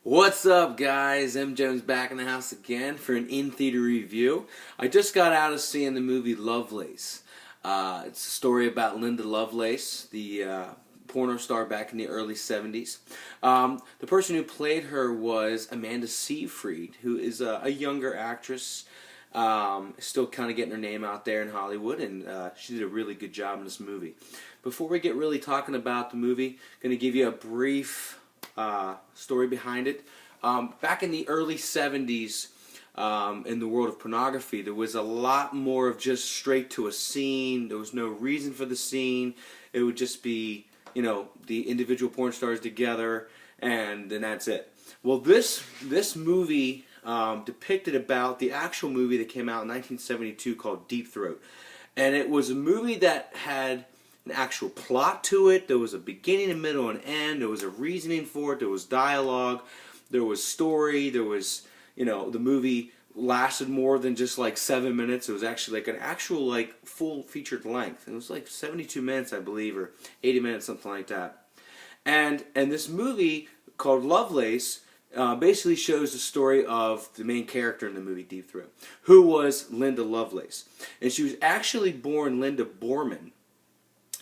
What's up, guys? M. Jones back in the house again for an in-theater review. I just got out of seeing the movie Lovelace. It's a story about Linda Lovelace, the porno star back in the early 70s. The person who played her was Amanda Seyfried, who is a younger actress, still kind of getting her name out there in Hollywood, and she did a really good job in this movie. Before we get really talking about the movie, I'm going to give you a brief story behind it. Back in the early 70s, in the world of pornography, there was a lot more of just straight to a scene. There was no reason for the scene. It would just be, the individual porn stars together, and then that's it. Well, this movie depicted about the actual movie that came out in 1972 called Deep Throat. And it was a movie that had an actual plot to it. There was a beginning, a middle, and end. There was a reasoning for it. There was dialogue. There was story. There was, the movie lasted more than just like 7 minutes. It was actually like an actual full featured length. It was like 72 minutes, I believe, or 80 minutes, something like that. And this movie called Lovelace basically shows the story of the main character in the movie Deep Throat, who was Linda Lovelace. And she was actually born Linda Borman.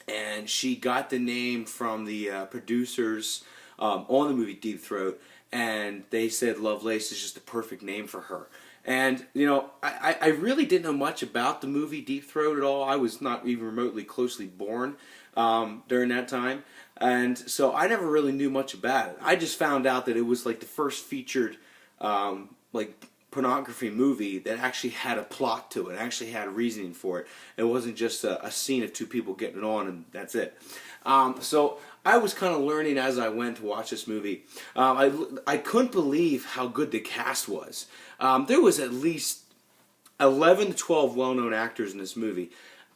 And she got the name from the producers on the movie Deep Throat, and they said Lovelace is just the perfect name for her. And, I really didn't know much about the movie Deep Throat at all. I was not even remotely closely born during that time, and so I never really knew much about it. I just found out that it was like the first featured pornography movie that actually had a plot to it, actually had reasoning for it. It wasn't just a scene of two people getting it on and that's it. So I was kind of learning as I went to watch this movie. I couldn't believe how good the cast was. There was at least 11 to 12 well-known actors in this movie.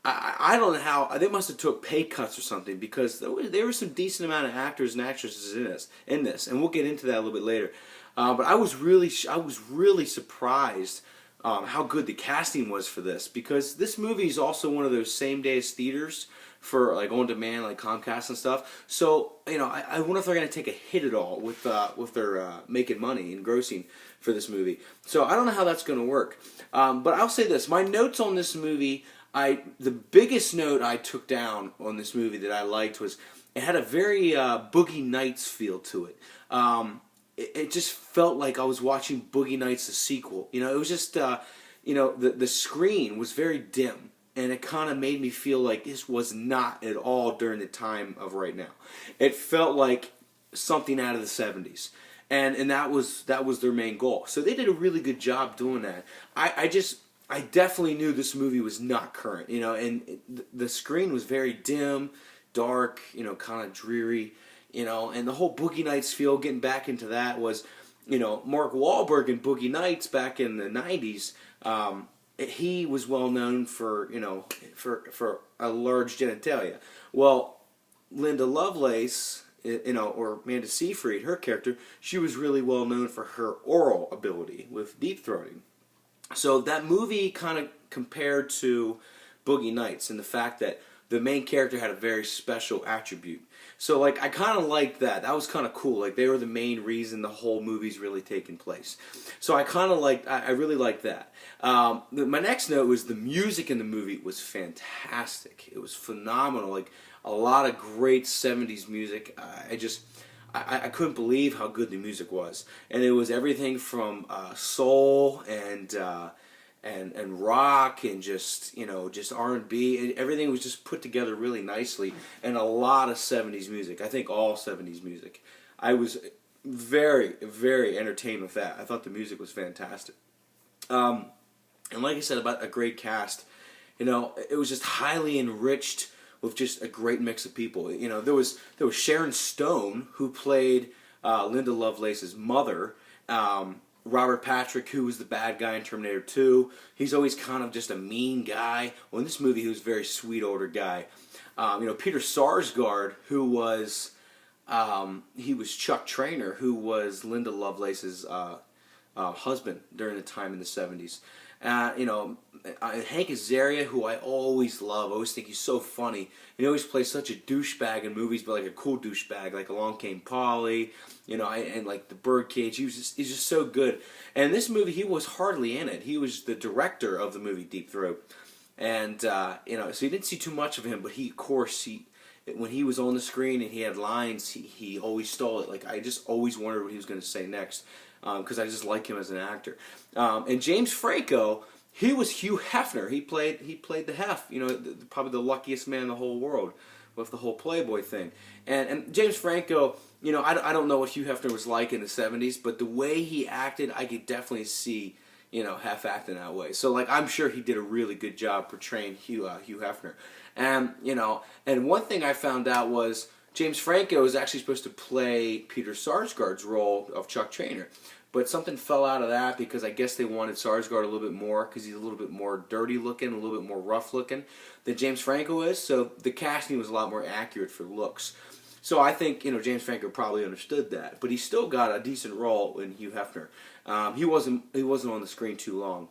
I don't know how, they must have took pay cuts or something, because there were some decent amount of actors and actresses in this, and we'll get into that a little bit later. But I was really surprised how good the casting was for this, because this movie is also one of those same day as theaters for on demand, like Comcast and stuff. So I wonder if they're going to take a hit at all with their making money and grossing for this movie. So I don't know how that's going to work. But I'll say this: my notes on this movie, the biggest note I took down on this movie that I liked was it had a very Boogie Nights feel to it. It just felt like I was watching Boogie Nights, the sequel. It was just, the screen was very dim, and it kind of made me feel like this was not at all during the time of right now. It felt like something out of the 70s, and that was their main goal. So they did a really good job doing that. I definitely knew this movie was not current, and the screen was very dim, dark, kind of dreary. And the whole Boogie Nights feel, getting back into that, was, Mark Wahlberg in Boogie Nights back in the 90s, he was well known for, for a large genitalia. Well, Linda Lovelace, or Amanda Seyfried, her character, she was really well known for her oral ability with deep throating. So that movie kind of compared to Boogie Nights in the fact that the main character had a very special attribute. So, I kind of liked that. That was kind of cool. They were the main reason the whole movie's really taking place. So I really liked that. My next note was the music in the movie was fantastic. It was phenomenal. A lot of great 70s music. I couldn't believe how good the music was. And it was everything from soul and rock and just R&B, and everything was just put together really nicely, and a lot of 70s music. I think all 70s music. I was very, very entertained with that. I thought the music was fantastic. And like I said about a great cast, it was just highly enriched with just a great mix of people. There was Sharon Stone, who played Linda Lovelace's mother. Robert Patrick, who was the bad guy in Terminator 2. He's always kind of just a mean guy. Well, in this movie, he was a very sweet older guy. Peter Sarsgaard, who was he was Chuck Traynor, who was Linda Lovelace's husband during the time in the 70s. You know, Hank Azaria, who I always love. I always think he's so funny. He always plays such a douchebag in movies, but like a cool douchebag, like Along Came Polly, you know, and like The Birdcage. He's just so good. And in this movie, he was hardly in it. He was the director of the movie Deep Throat, and you know, so you didn't see too much of him. But he, of course, when he was on the screen and he had lines, he always stole it. Like I just always wondered what he was going to say next, because I just like him as an actor. And James Franco. He was Hugh Hefner. He played the Hef. You know, probably the luckiest man in the whole world with the whole Playboy thing. And James Franco, you know, I don't know what Hugh Hefner was like in the 70s, but the way he acted, I could definitely see, you know, Hef acting that way. So like, I'm sure he did a really good job portraying Hugh Hefner. And you know, and one thing I found out was James Franco was actually supposed to play Peter Sarsgaard's role of Chuck Traynor. But something fell out of that because I guess they wanted Sarsgaard a little bit more because he's a little bit more dirty looking, a little bit more rough looking than James Franco is. So the casting was a lot more accurate for looks. So I think, you know, James Franco probably understood that, but he still got a decent role in Hugh Hefner. He wasn't on the screen too long.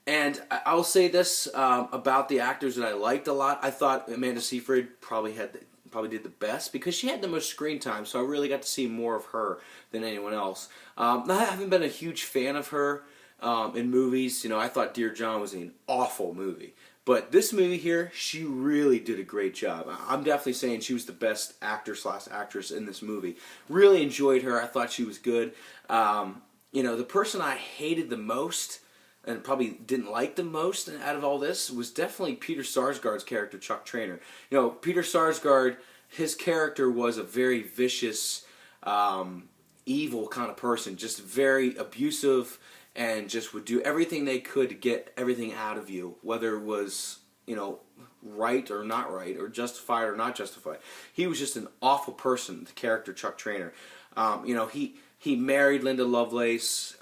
And I will say this about the actors that I liked a lot. I thought Amanda Seyfried probably did the best because she had the most screen time, so I really got to see more of her than anyone else. I haven't been a huge fan of her in movies. You know, I thought Dear John was an awful movie. But this movie here, she really did a great job. I'm definitely saying she was the best actor/actress in this movie. Really enjoyed her. I thought she was good. You know, the person I hated the most and probably didn't like the most out of all this was definitely Peter Sarsgaard's character, Chuck Traynor. You know, Peter Sarsgaard, his character was a very vicious, evil kind of person, just very abusive, and just would do everything they could to get everything out of you, whether it was, you know, right or not right, or justified or not justified. He was just an awful person, the character Chuck Traynor. You know, he married Linda Lovelace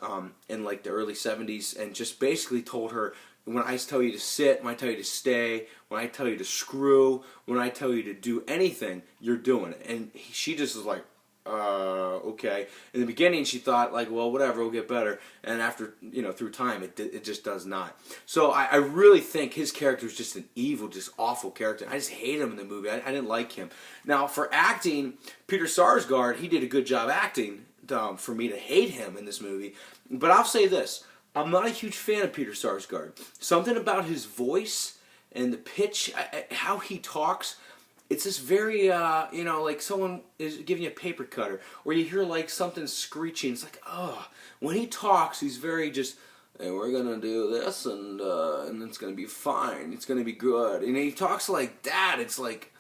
in like the early 70s and just basically told her, when I tell you to sit, when I tell you to stay, when I tell you to screw, when I tell you to do anything, you're doing it. And she just was like, okay. In the beginning, she thought like, well, whatever, it'll get better. And after, you know, through time, it just does not. So I really think his character is just an evil, just awful character. I just hate him in the movie. I didn't like him. Now, for acting, Peter Sarsgaard, he did a good job acting for me to hate him in this movie. But I'll say this. I'm not a huge fan of Peter Sarsgaard. Something about his voice and the pitch, how he talks, it's just very, you know, like someone is giving you a paper cutter. Or you hear like something screeching. It's like, oh. When he talks, he's very just, hey, we're going to do this and it's going to be fine. It's going to be good. And he talks like that. It's like,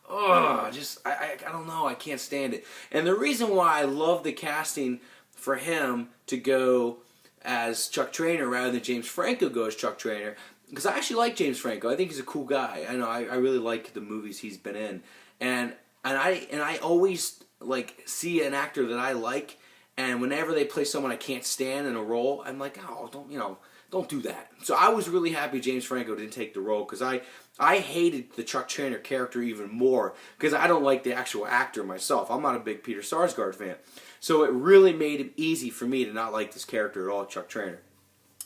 oh, just, I don't know. I can't stand it. And the reason why I love the casting for him to go as Chuck Traynor rather than James Franco go as Chuck Traynor, because I actually like James Franco. I think he's a cool guy. I know I really like the movies he's been in, and I always like see an actor that I like, and whenever they play someone I can't stand in a role, I'm like, oh, don't do that. So I was really happy James Franco didn't take the role, because I hated the Chuck Traynor character even more because I don't like the actual actor myself. I'm not a big Peter Sarsgaard fan. So it really made it easy for me to not like this character at all, Chuck Traynor.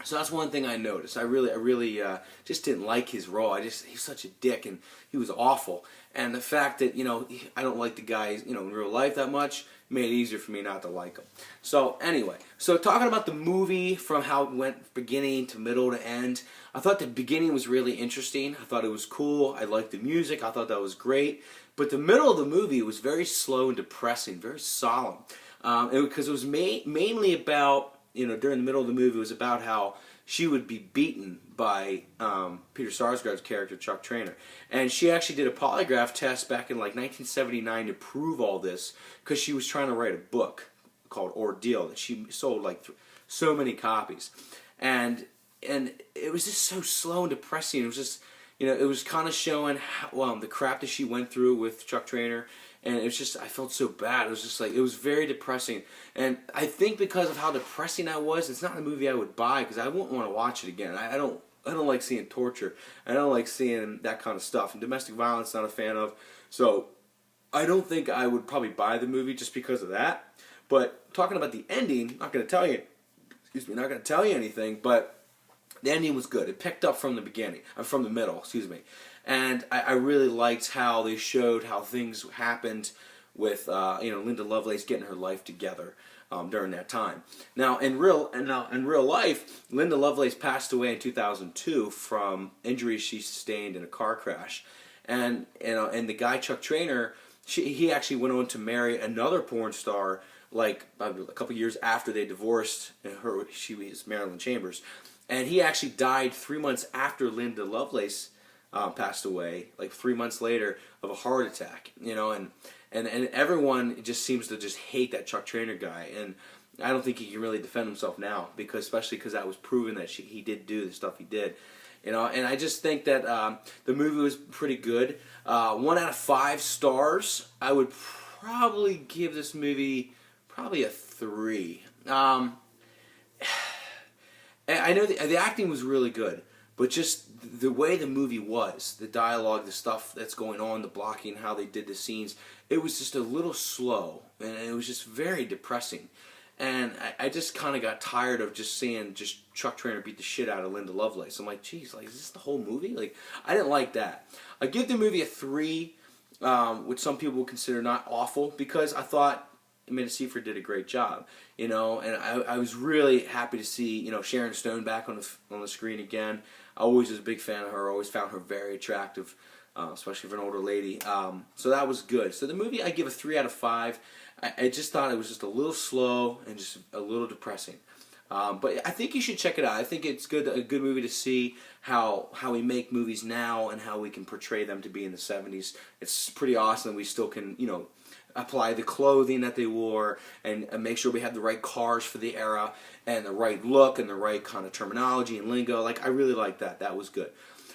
So that's one thing I noticed. I really just didn't like his role. He's such a dick, and he was awful. And the fact that, you know, I don't like the guy, you know, in real life that much made it easier for me not to like him. So anyway, so talking about the movie from how it went beginning to middle to end, I thought the beginning was really interesting. I thought it was cool. I liked the music. I thought that was great. But the middle of the movie was very slow and depressing, very solemn. Because it was mainly about, you know, during the middle of the movie, it was about how she would be beaten by Peter Sarsgaard's character, Chuck Traynor. And she actually did a polygraph test back in like 1979 to prove all this, because she was trying to write a book called Ordeal that she sold like so many copies. And it was just so slow and depressing. It was just, you know, it was kind of showing how, the crap that she went through with Chuck Traynor. And it was just, I felt so bad. It was just like, it was very depressing. And I think because of how depressing I was, it's not a movie I would buy, because I wouldn't want to watch it again. I don't like seeing torture. I don't like seeing that kind of stuff. And domestic violence, not a fan of. So I don't think I would probably buy the movie just because of that. But talking about the ending, not going to tell you anything, but The ending was good. It picked up from the beginning, from the middle, excuse me. And I really liked how they showed how things happened with Linda Lovelace getting her life together during that time. Now in real life, Linda Lovelace passed away in 2002 from injuries she sustained in a car crash, and the guy Chuck Trainer, he actually went on to marry another porn star like a couple years after they divorced. She was Marilyn Chambers, and he actually died 3 months after Linda Lovelace passed away, like 3 months later, of a heart attack. And everyone just seems to just hate that Chuck Trainer guy, and I don't think he can really defend himself now, especially because that was proven that he did do the stuff he did. And I just think that the movie was pretty good. 1 out of 5 stars. I would probably give this movie probably a 3. I know the acting was really good, but just the way the movie was, the dialogue, the stuff that's going on, the blocking, how they did the scenes, it was just a little slow, and it was just very depressing. And I just kind of got tired of just seeing just Chuck Trainer beat the shit out of Linda Lovelace. I'm like, geez, like, is this the whole movie? Like, I didn't like that. I give the movie a 3, which some people would consider not awful, because I thought Amanda Seyfried did a great job, and I was really happy to see, Sharon Stone back on the screen again. I always was a big fan of her. I always found her very attractive, especially for an older lady. So that was good. So the movie, I give a 3 out of 5. I just thought it was just a little slow and just a little depressing. But I think you should check it out. I think it's a good movie to see how we make movies now and how we can portray them to be in the 70s. It's pretty awesome. We still can, apply the clothing that they wore and make sure we have the right cars for the era and the right look and the right kind of terminology and lingo. Like, I really like that. That was good.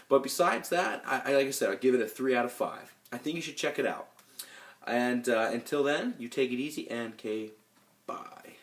But besides that, like I said, I'll give it a 3 out of 5. I think you should check it out. And until then, you take it easy, and bye.